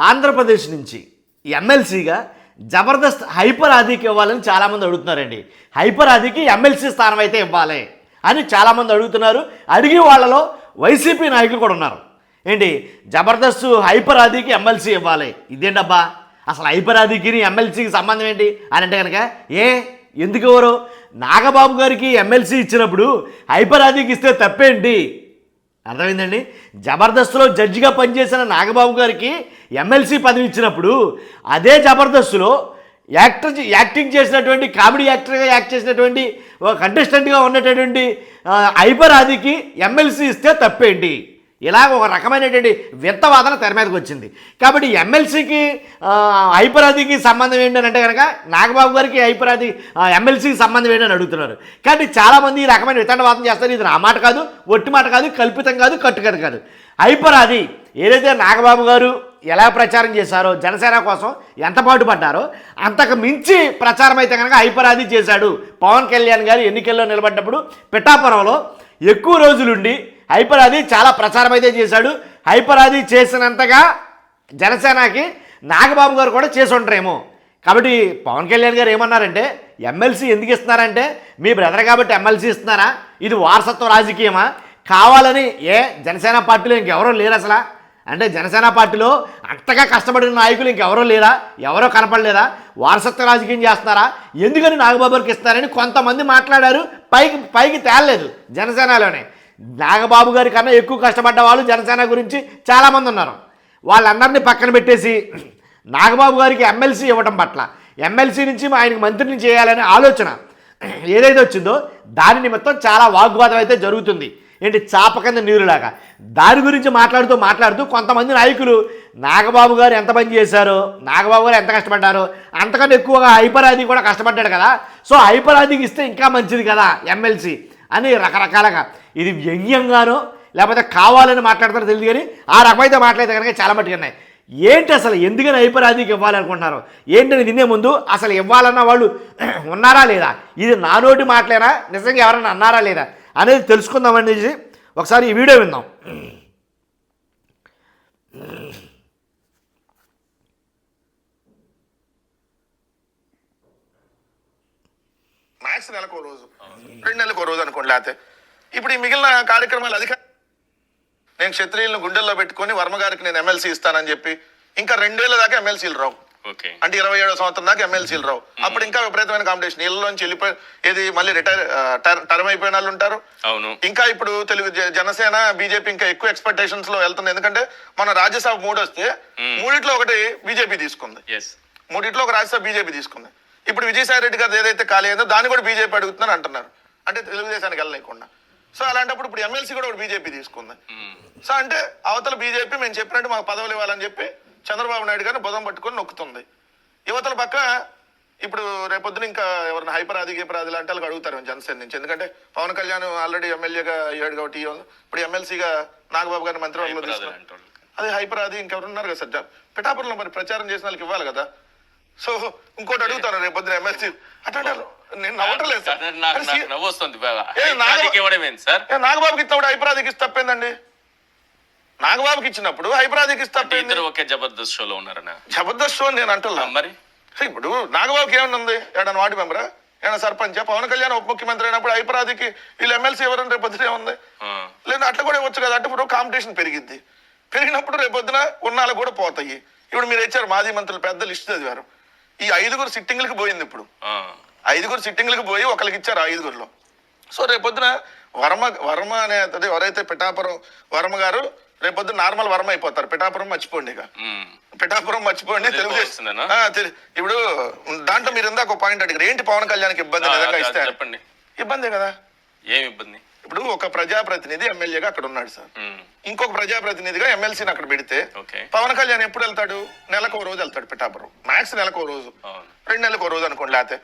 ఆంధ్రప్రదేశ్ నుంచి ఎమ్మెల్సీగా జబర్దస్త్ హైపర్ ఆదికి ఇవ్వాలని చాలామంది అడుగుతున్నారండి. హైపర్ ఆదికి ఎమ్మెల్సీ స్థానం అయితే ఇవ్వాలి అని చాలామంది అడుగుతున్నారు. అడిగి వాళ్ళలో వైసీపీ నాయకులు కూడా ఉన్నారు. ఏంటి జబర్దస్త్ హైపర్ ఆదికి ఎమ్మెల్సీ ఇవ్వాలి, ఇదేంటబ్బా అసలు హైపర్ ఆదికి ఎమ్మెల్సీకి సంబంధం ఏంటి అని అంటే కనుక ఎందుకు ఎవరు నాగబాబు గారికి ఎమ్మెల్సీ ఇచ్చినప్పుడు హైపర్ ఆదికి ఇస్తే తప్పేంటి? అర్థమైందండి. జబర్దస్త్లో జడ్జిగా పనిచేసిన నాగబాబు గారికి ఎమ్మెల్సీ పదవి ఇచ్చినప్పుడు అదే జబర్దస్త్లో యాక్టింగ్ చేసినటువంటి కామెడీ యాక్టర్గా యాక్ట్ చేసినటువంటి కంటెస్టెంట్గా ఉన్నటువంటి హైపర్ ఆదికి ఎమ్మెల్సీ ఇస్తే తప్పేంటి? ఇలా ఒక రకమైనటువంటి వింత వాదన తెర మీదకి వచ్చింది. కాబట్టి ఎమ్మెల్సీకి హైపర్ ఆదికి సంబంధం ఏంటని అంటే కనుక నాగబాబు గారికి హైపర్ ఆది ఎమ్మెల్సీకి సంబంధం ఏంటని అడుగుతున్నారు. కాబట్టి చాలామంది ఈ రకమైన వితండ వాదన చేస్తారు. ఇది నా మాట కాదు, ఒట్టి మాట కాదు, కల్పితం కాదు, కట్టుకథ కాదు. హైపర్ ఆది ఏదైతే నాగబాబు గారు ఎలా ప్రచారం చేశారో, జనసేన కోసం ఎంత పాటుపడ్డారో అంతకు మించి ప్రచారం అయితే కనుక హైపర్ ఆది చేశాడు. పవన్ కళ్యాణ్ గారు ఎన్నికల్లో నిలబడ్డప్పుడు పిఠాపురంలో ఎక్కువ రోజులుండి హైపర్ ఆది చాలా ప్రచారం అయితే చేశాడు. హైపర్ ఆది చేసినంతగా జనసేనకి నాగబాబు గారు కూడా చేసి ఉంటారేమో. కాబట్టి పవన్ కళ్యాణ్ గారు ఏమన్నారంటే ఎమ్మెల్సీ ఎందుకు ఇస్తున్నారంటే మీ బ్రదర్ కాబట్టి ఎమ్మెల్సీ ఇస్తున్నారా? ఇది వారసత్వ రాజకీయమా? కావాలని జనసేన పార్టీలో ఇంకెవరో లేరు అసలు అంటే జనసేన పార్టీలో అంతగా కష్టపడిన నాయకులు ఇంకెవరో లేరా? ఎవరో కనపడలేదా? వారసత్వ రాజకీయం చేస్తున్నారా? ఎందుకని నాగబాబు గారికి ఇస్తారని కొంతమంది మాట్లాడారు. పైకి తేలలేదు. జనసేనలోనే నాగబాబు గారి కన్నా ఎక్కువ కష్టపడ్డ వాళ్ళు జనసేన గురించి చాలామంది ఉన్నారు. వాళ్ళందరినీ పక్కన పెట్టేసి నాగబాబు గారికి ఎమ్మెల్సీ ఇవ్వడం పట్ల, ఎమ్మెల్సీ నుంచి ఆయనకు మంత్రిని చేయాలనే ఆలోచన ఏదైతే వచ్చిందో దాని నిమిత్తం చాలా వాగ్వాదం అయితే జరుగుతుంది. ఏంటి చాప కింద నీరులాగా. దాని గురించి మాట్లాడుతూ కొంతమంది నాయకులు నాగబాబు గారు ఎంత పని చేశారో, నాగబాబు గారు ఎంత కష్టపడ్డారో అంతకన్నా ఎక్కువగా హైపర్ ఆది కూడా కష్టపడ్డాడు కదా, సో హైపర్ ఆదికి ఇస్తే ఇంకా మంచిది కదా ఎమ్మెల్సీ అని రకరకాలుగా ఇది వ్యంగ్యంగానో లేకపోతే కావాలని మాట్లాడతారో తెలియదు. కానీ ఆ రకమైతే మాట్లాడితే కనుక చాలా మట్టుకు ఉన్నాయి. ఏంటి అసలు ఎందుకని హైపర్ ఆదికి ఇవ్వాలనుకుంటున్నారు ఏంటని తినే ముందు అసలు ఇవ్వాలన్న వాళ్ళు ఉన్నారా లేదా, ఇది నా నోటి మాటలేనా, నిజంగా ఎవరైనా అన్నారా లేదా అనేది తెలుసుకుందామని ఒకసారి ఈ వీడియో విందాం. మ్యాక్స్ నెలకు రోజు 2 నెలలకు రోజు అనుకోండి. లేకపోతే ఇప్పుడు ఈ మిగిలిన కార్యక్రమాలు నేను క్షత్రియులను గుండెల్లో పెట్టుకుని వర్మ గారికి నేను ఎమ్మెల్సీ ఇస్తానని చెప్పి ఇంకా 2 ఏళ్ల దాకా ఎమ్మెల్సీలు రావు. అంటే 27వ సంవత్సరం దాకా ఎమ్మెల్సీలు రావు. అప్పుడు ఇంకా విపరీతమైన కాంపిటీషన్. ఇళ్లలోంచి వెళ్ళిపోయి ఏది మళ్ళీ టర్మ్ అయిపోయిన వాళ్ళు ఉంటారు. ఇంకా ఇప్పుడు తెలుగు జనసేన బీజేపీ ఇంకా ఎక్కువ ఎక్స్పెక్టేషన్స్ లో వెళ్తుంది. ఎందుకంటే మన రాజ్యసభ 3 వస్తే 3 ఒకటి బీజేపీ తీసుకుంది, 3 ఒక రాజ్యసభ బీజేపీ తీసుకుంది. ఇప్పుడు విజయసాయి రెడ్డి గారు ఏదైతే ఖాళీ అయిందో దాన్ని కూడా బీజేపీ అడుగుతుందని అంటున్నారు, అంటే తెలుగుదేశానికి వెళ్ళలేకుండా. సో అలాంటప్పుడు ఇప్పుడు ఎమ్మెల్సీ కూడా బీజేపీ తీసుకుంది. సో అంటే అవతల బీజేపీ మేము చెప్పినట్టు మాకు పదవులు ఇవ్వాలని చెప్పి చంద్రబాబు నాయుడు గారిని బుధం పట్టుకొని నొక్కుతుంది. యువతల పక్క ఇప్పుడు రేపొద్దున ఇంకా ఎవరైనా హైపర్ ఆది గీపర్ ఆది లాంటి వాళ్ళకి అడుగుతారు జనసేన నుంచి. ఎందుకంటే పవన్ కళ్యాణ్ ఆల్రెడీ ఎమ్మెల్యేగా అయ్యాడు కాబట్టి ఇప్పుడు ఎమ్మెల్సీగా నాగబాబు గారిని మంత్రివర్గంలో తీసుకున్నారు. అది హైపర్ ఆది ఇంకెవరున్నారు కదా సార్ పిఠాపురంలో మరి ప్రచారం చేసిన వాళ్ళకి ఇవ్వాలి కదా. సో ఇంకోటి అడుగుతాను రేపొద్దున ఎమ్మెల్సీ అట్లా నేను నవ్వట్లేదు సార్. నాగబాబుకి ఇచ్చినప్పుడు హైపరాదికి ఇస్తే తప్పేందండి? నాగబాబుకి ఇచ్చినప్పుడు హైపరాదికి ఇస్తే తప్పేంది? జబర్దస్త్ షోలో ఉన్నారన్న. జబర్దస్త్ షో నేను అంటున్నా. మరి ఇప్పుడు నాగబాబుకి ఏమన్నా ఉంది? ఏడన్నా వార్డు మెంబరా, ఏమైనా సర్పంచ్? పవన్ కళ్యాణ్ ఉప ముఖ్యమంత్రి అయినప్పుడు హైపరాదికి వీళ్ళు ఎమ్మెల్సీ ఎవరని రేపొద్దున ఏముంది? లేదా అట్లా కూడా ఇవ్వచ్చు కదా. అంటే ఇప్పుడు కాంపిటీషన్ పెరిగిద్ది. పెరిగినప్పుడు రేపొద్దున ఉన్నాళ్ళు కూడా పోతాయి. ఇప్పుడు మీరు ఇచ్చారు మాజీ మంత్రులు పెద్ద లిస్ట్ చదివారు. ఈ 5 సిట్టింగ్లకు పోయింది. ఇప్పుడు 5 సిట్టింగ్లకు పోయి ఒకరికి ఇచ్చారు 5లో. సో రేపొద్దున వర్మ అనే అదే ఎవరైతే పిఠాపురం వర్మ గారు రేపొద్దున నార్మల్ వర్మ అయిపోతారు. పిఠాపురం మర్చిపోండి, ఇక పిఠాపురం మర్చిపోండి. తెలుగుదేశం ఇప్పుడు దాంట్లో మీరు ఇందాక ఒక పాయింట్ అడిగారు, ఏంటి పవన్ కళ్యాణ్కి ఇబ్బంది నిజంగా ఇస్తే? చెప్పండి. ఇబ్బందే కదా. ఏమి ఇబ్బంది? ఇప్పుడు ఒక ప్రజాప్రతినిధి ఎమ్మెల్యేగా అక్కడ ఉన్నాడు సార్, ఇంకొక ప్రజాప్రతినిధిగా ఎమ్మెల్సీని అక్కడ పెడితే పవన్ కళ్యాణ్ ఎప్పుడు వెళ్తాడు? నెలకు రోజు వెళ్తాడు పిఠాపురం. మ్యాక్స్ నెలకు రోజు, 2 నెలలకు రోజు అనుకోండి. లేకపోతే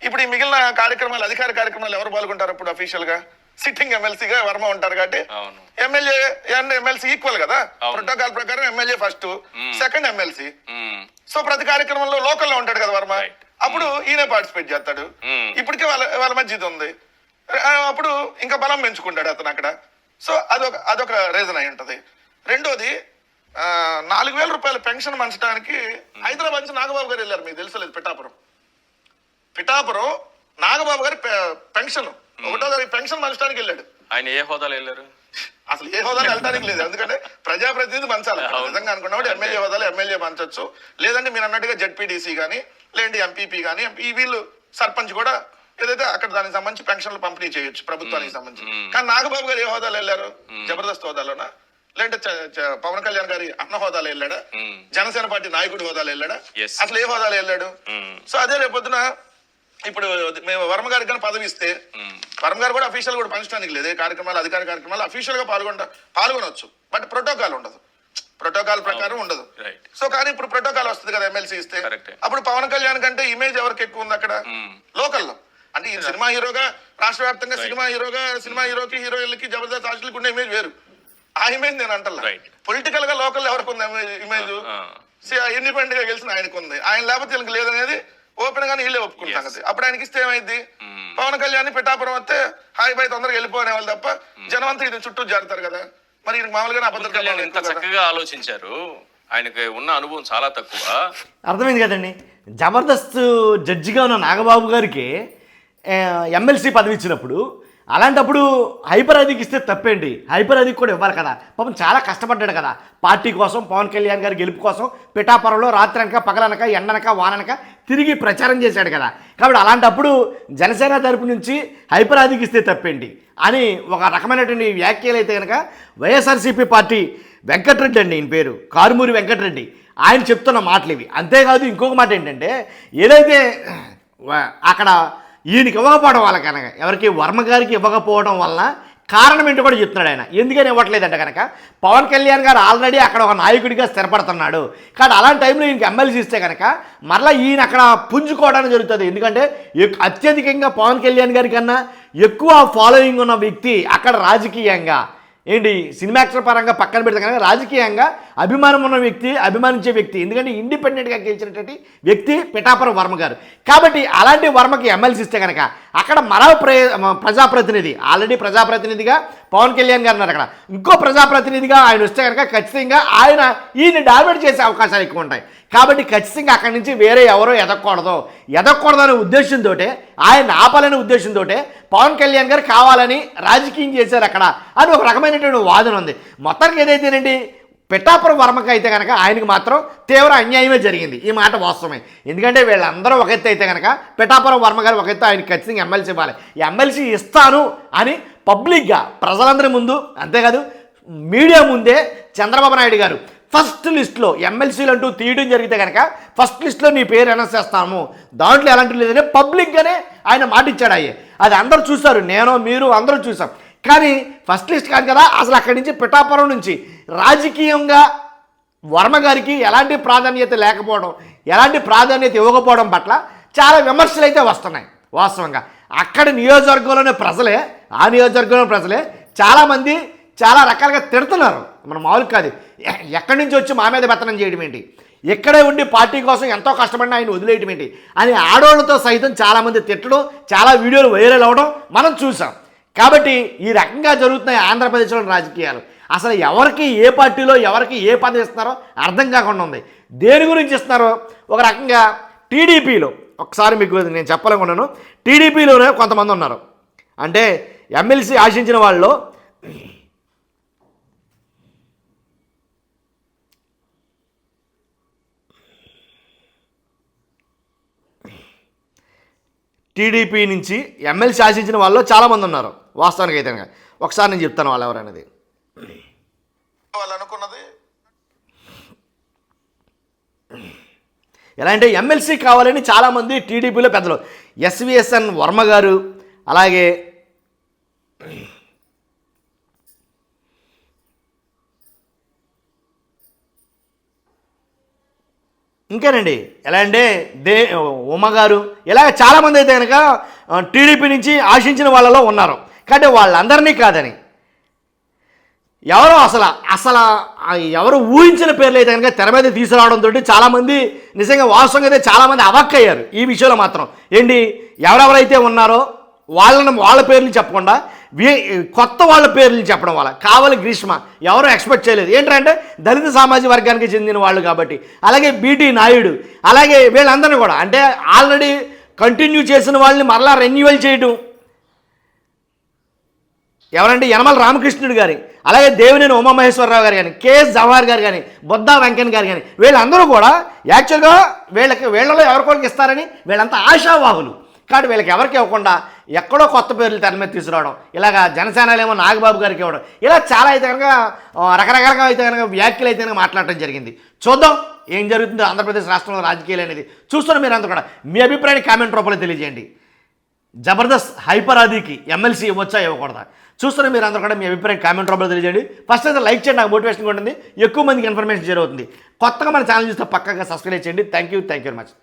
ఇప్పుడు ఈ మిగిలిన కార్యక్రమాలు, అధికార కార్యక్రమాలు ఎవరు పాల్గొంటారు? ఇప్పుడు అఫీషియల్ గా సిట్టింగ్ ఎమ్మెల్సీగా వర్మ ఉంటారు కాబట్టి ఎమ్మెల్యే అండ్ ఎమ్మెల్సీ ఈక్వల్ కదా. ప్రోటోకాల్ ప్రకారం MLA first, second MLC. So ప్రతి కార్యక్రమంలో లోకల్లో ఉంటాడు కదా వర్మ, అప్పుడు ఈయనే పార్టిసిపేట్ చేస్తాడు. ఇప్పటికే వాళ్ళ మధ్య ఇది ఉంది. అప్పుడు ఇంకా బలం పెంచుకుంటాడు అతను అక్కడ. సో అదొక రీజన్ అయి ఉంటది. రెండోది ₹4,000 పెన్షన్ పంచడానికి హైదరాబాద్ నుంచి నాగబాబు గారు వెళ్ళారు. మీకు తెలుసలేదు, పిఠాపురం నాగబాబు గారి పెన్షన్ 1వ తారీఖు పెన్షన్ పంచడానికి వెళ్ళాడు. ఆయన ఏ హోదాలో వెళ్ళారు? అసలు ఏ హోదాలో వెళ్ళడానికి లేదు, ఎందుకంటే ప్రజాప్రతినిధి పంచాలి. నిజంగా అనుకున్నప్పుడు ఎమ్మెల్యే హోదాలో ఎమ్మెల్యే పంచొచ్చు, లేదంటే మీరు అన్నట్టుగా జెడ్పీటీసీ కానీ లేదంటే ఎంపీపీ కానీ వీళ్ళు సర్పంచ్ కూడా ఏదైతే అక్కడ దానికి సంబంధించి పెన్షన్లు పంపిణీ చేయొచ్చు ప్రభుత్వానికి సంబంధించి. కానీ నాగబాబు గారు ఏ హోదాలో వెళ్ళారు? జబర్దస్త్ హోదాలోనా, లేదంటే పవన్ కళ్యాణ్ గారి అన్న హోదాలో వెళ్ళాడా, జనసేన పార్టీ నాయకుడి హోదాలో వెళ్ళాడా, అసలు ఏ హోదాలో వెళ్ళాడు? సో అదే రేపొద్దున ఇప్పుడు మేము వర్మ గారికి కానీ పదవి ఇస్తే వర్మ గారు కూడా అఫీషియల్ కూడా పంచడానికి లేదు. కార్యక్రమాలు అధికార కార్యక్రమాలు అఫీషియల్ గా పాల్గొనవచ్చు, బట్ ప్రోటోకాల్ ఉండదు, ప్రోటోకాల్ ప్రకారం ఉండదు. సో కానీ ఇప్పుడు ప్రోటోకాల్ వస్తుంది కదా ఎమ్మెల్సీ ఇస్తే. అప్పుడు పవన్ కళ్యాణ్ కంటే ఇమేజ్ ఎవరికి ఎక్కువ ఉంది అక్కడ లోకల్లో? అంటే ఈ సినిమా హీరోగా రాష్ట్ర వ్యాప్తంగా సినిమా హీరోకి హీరోయిన్లకి జబర్దస్త్ ఆర్టిస్టులకు ఉండే ఇమేజ్ వేరు. ఆ ఇమేజ్ నేను అంటలా. పొలిటికల్ గా లోకల్ ఎవరికి ఉంది ఇమేజ్? ఇండిపెండెంట్ గా గెలిచిన ఆయనకు ఉంది, ఆయన లేకపోతే వీళ్ళకి లేదనేది ఓపెన్ గానే వీళ్ళే ఒప్పుకుంటాం. అప్పుడు ఆయనకి ఇస్తే ఏమైంది? పవన్ కళ్యాణ్ పిఠాపురం వస్తే హాయ్ బాయ్ తొందరగా వెళ్ళిపోనే వాళ్ళు తప్ప జనం అంతా ఇది చుట్టూ జారుతారు కదా. మరి ఈయనకి మామూలుగా అబద్ధం ఎంత చక్కగా ఆలోచించారు, ఆయనకి ఉన్న అనుభవం చాలా తక్కువ. అర్థమైంది కదండి. జబర్దస్త్ జడ్జిగా ఉన్న నాగబాబు గారికి ఎమ్మెల్సీ పదవి ఇచ్చినప్పుడు అలాంటప్పుడు హైపర్ అదికి ఇస్తే తప్పేంటి? హైపర్ అదికి కూడా ఇవ్వాలి కదా. పాపం చాలా కష్టపడ్డాడు కదా పార్టీ కోసం, పవన్ కళ్యాణ్ గారి గెలుపు కోసం. పిఠాపురంలో రాత్రనక పగలనక ఎండనక వాననక తిరిగి ప్రచారం చేశాడు కదా. కాబట్టి అలాంటప్పుడు జనసేన తరపు నుంచి హైపర్ అదికి ఇస్తే తప్పేంటి అని ఒక రకమైనటువంటి వ్యాఖ్యలు అయితే కనుక వైఎస్ఆర్సీపీ పార్టీ వెంకటరెడ్డి అండి, ఈయన పేరు కారుమూరి వెంకటరెడ్డి, ఆయన చెప్తున్న మాటలు ఇవి. అంతేకాదు ఇంకొక మాట ఏంటంటే, ఏదైతే అక్కడ ఈయనకి ఇవ్వకపోవడం వల్ల కనుక, ఎవరికి వర్మ గారికి ఇవ్వకపోవడం వలన కారణం ఏంటో కూడా చెప్తున్నాడు ఆయన. ఎందుకని ఇవ్వట్లేదంటే కనుక పవన్ కళ్యాణ్ గారు ఆల్రెడీ అక్కడ ఒక నాయకుడిగా స్థిరపడుతున్నాడు. కానీ అలాంటి టైంలో ఈయనకి ఎమ్మెల్సీ ఇస్తే కనుక మరలా ఈయన అక్కడ పుంజుకోవడానికి జరుగుతుంది. ఎందుకంటే అత్యధికంగా పవన్ కళ్యాణ్ గారి కన్నా ఎక్కువ ఫాలోయింగ్ ఉన్న వ్యక్తి అక్కడ రాజకీయంగా ఏంటి సినిమా యాక్టర్ పరంగా పక్కన పెడితే కనుక రాజకీయంగా అభిమానం ఉన్న వ్యక్తి, అభిమానించే వ్యక్తి, ఎందుకంటే ఇండిపెండెంట్గా గెలిచినటువంటి వ్యక్తి పిఠాపురం వర్మ గారు. కాబట్టి అలాంటి వర్మకి ఎమ్మెల్సీ ఇస్తే కనుక అక్కడ మరో ప్రజాప్రతినిధి, ఆల్రెడీ ప్రజాప్రతినిధిగా పవన్ కళ్యాణ్ గారు ఉన్నారు, అక్కడ ఇంకో ప్రజాప్రతినిధిగా ఆయన వస్తే కనుక ఖచ్చితంగా ఈయన డామినేట్ చేసే అవకాశాలు ఎక్కువ ఉంటాయి. కాబట్టి ఖచ్చితంగా అక్కడి నుంచి వేరే ఎవరో ఎదగకూడదనే ఉద్దేశంతో, ఆయన ఆపాలనే ఉద్దేశంతో పవన్ కళ్యాణ్ గారు కావాలని రాజకీయం చేశారు అక్కడ అని ఒక రకమైనటువంటి వాదన ఉంది. మొత్తానికి ఏదైతేనండి పిఠాపురం వర్మకి అయితే కనుక ఆయనకి మాత్రం తీవ్ర అన్యాయమే జరిగింది. ఈ మాట వాస్తవమే. ఎందుకంటే వీళ్ళందరూ ఒక ఎత్తు అయితే కనుక పిఠాపురం వర్మ గారు ఒక ఎత్తు, ఆయనకి ఖచ్చితంగా ఎమ్మెల్సీ ఇవ్వాలి. ఎమ్మెల్సీ ఇస్తాను అని పబ్లిక్గా ప్రజలందరి ముందు, అంతేకాదు మీడియా ముందే చంద్రబాబు నాయుడు గారు ఫస్ట్ లిస్ట్లో ఎమ్మెల్సీలు అంటూ తీయడం జరిగితే కనుక ఫస్ట్ లిస్ట్లో నీ పేరు అనౌన్స్ చేస్తాము, దాంట్లో ఎలాంటి లేదని పబ్లిక్గానే ఆయన మాట ఇచ్చాడు. అది అందరూ చూస్తారు, నేను మీరు అందరూ చూసాం. కానీ ఫస్ట్ లిస్ట్ కాదు కదా, అసలు అక్కడి నుంచి పిఠాపురం నుంచి రాజకీయంగా వర్మ గారికి ఎలాంటి ప్రాధాన్యత లేకపోవడం, ఎలాంటి ప్రాధాన్యత ఇవ్వకపోవడం పట్ల చాలా విమర్శలు అయితే వస్తున్నాయి. వాస్తవంగా అక్కడ నియోజకవర్గంలోనే ప్రజలే చాలామంది చాలా రకాలుగా తిడుతున్నారు. మనం మామూలు కాదు, ఎక్కడి నుంచి వచ్చి మా మీద బెత్తనం చేయడం ఏంటి, ఇక్కడే ఉండి పార్టీ కోసం ఎంతో కష్టపడిన ఆయన వదిలేయటం ఏంటి అని ఆడవాళ్ళతో సైతం చాలామంది తిట్టడం, చాలా వీడియోలు వైరల్ అవ్వడం మనం చూసాం. కాబట్టి ఈ రకంగా జరుగుతున్నాయి ఆంధ్రప్రదేశ్లో రాజకీయాలు. అసలు ఎవరికి ఏ పార్టీలో ఎవరికి ఏ పదవి ఇస్తున్నారో అర్థం కాకుండా ఉంది. దేని గురించి ఇస్తున్నారో ఒక రకంగా టీడీపీలో, ఒకసారి మీకు నేను చెప్పాలనుకున్నాను, టీడీపీలోనే కొంతమంది ఉన్నారు. అంటే ఎమ్మెల్సీ ఆశించిన వాళ్ళు టీడీపీ నుంచి ఎమ్మెల్సీ ఆశించిన వాళ్ళు చాలామంది ఉన్నారు వాస్తవానికి అయితే. ఒకసారి నేను చెప్తాను వాళ్ళు ఎవరనేది. వాళ్ళు అనుకున్నది ఎలా అంటే ఎమ్మెల్సీ కావాలని చాలామంది టీడీపీలో పెద్దలు, ఎస్విఎస్ఎన్ వర్మ గారు, అలాగే ఇంకేనండి ఎలా అంటే ఉమ గారు, ఇలాగ చాలామంది అయితే కనుక టీడీపీ నుంచి ఆశించిన వాళ్ళలో ఉన్నారు. కాబట్టి వాళ్ళందరినీ కాదని ఎవరు ఊహించిన పేర్లు అయితే కనుక తెర మీద తీసుకురావడంతో చాలామంది నిజంగా వాస్తవంగా అయితే చాలామంది అవాక్కయ్యారు ఈ విషయంలో మాత్రం. ఏంటి ఎవరెవరైతే ఉన్నారో వాళ్ళ పేర్లు చెప్పకుండా కొత్త వాళ్ళ పేర్లు చెప్పడం వల్ల కావలి గ్రీష్మ ఎవరో ఎక్స్పెక్ట్ చేయలేదు. ఏంటంటే దళిత సామాజిక వర్గానికి చెందిన వాళ్ళు కాబట్టి. అలాగే బీటీ నాయుడు, అలాగే వీళ్ళందరినీ కూడా అంటే ఆల్రెడీ కంటిన్యూ చేసిన వాళ్ళని మరలా రెన్యువల్ చేయడం. ఎవరంటే యనమల రామకృష్ణుడు గారి, అలాగే దేవినేని ఉమామహేశ్వరరావు గారు కానీ, కేఎస్ జవహర్ గారు కానీ, బొద్దా వెంకయ్య గారు కానీ, వీళ్ళందరూ కూడా యాక్చువల్గా వీళ్ళలో ఎవరికొరికి ఇస్తారని వీళ్ళంతా ఆశావాహులు. కాబట్టి వీళ్ళకి ఎవరికి ఇవ్వకుండా ఎక్కడో కొత్త పేర్లు తెర మీద తీసుకురావడం, ఇలాగ జనసేనలేమో నాగబాబు గారికి ఇవ్వడం, ఇలా చాలా అయితే కనుక రకరకాలుగా అయితే కనుక వ్యాఖ్యలు అయితే కనుక మాట్లాడటం జరిగింది. చూద్దాం ఏం జరుగుతుందో ఆంధ్రప్రదేశ్ రాష్ట్రంలో రాజకీయాలు అనేది. చూస్తున్న మీరు అందరూ కూడా మీ అభిప్రాయాన్ని కామెంట్ రూపంలో తెలియజేయండి. జబర్దస్త్ హైపర్ ఆదికి ఎమ్మెల్సీ ఇవ్వచ్చా ఇవ్వకూడదా? చూస్తున్న మీరు అందరూ కూడా మీ అభిప్రాయం కామెంట్ రూపంలో తెలియజేయండి. ఫస్ట్ అయితే లైక్ చేయండి, నాకు మోటివేషన్గా ఉంటుంది, ఎక్కువ మందికి ఇన్ఫర్మేషన్ షేర్ అవుతుంది. కొత్తగా మన ఛానల్ చూస్తే పక్కగా సబ్స్క్రైబ్ చేయండి. Thank you very much.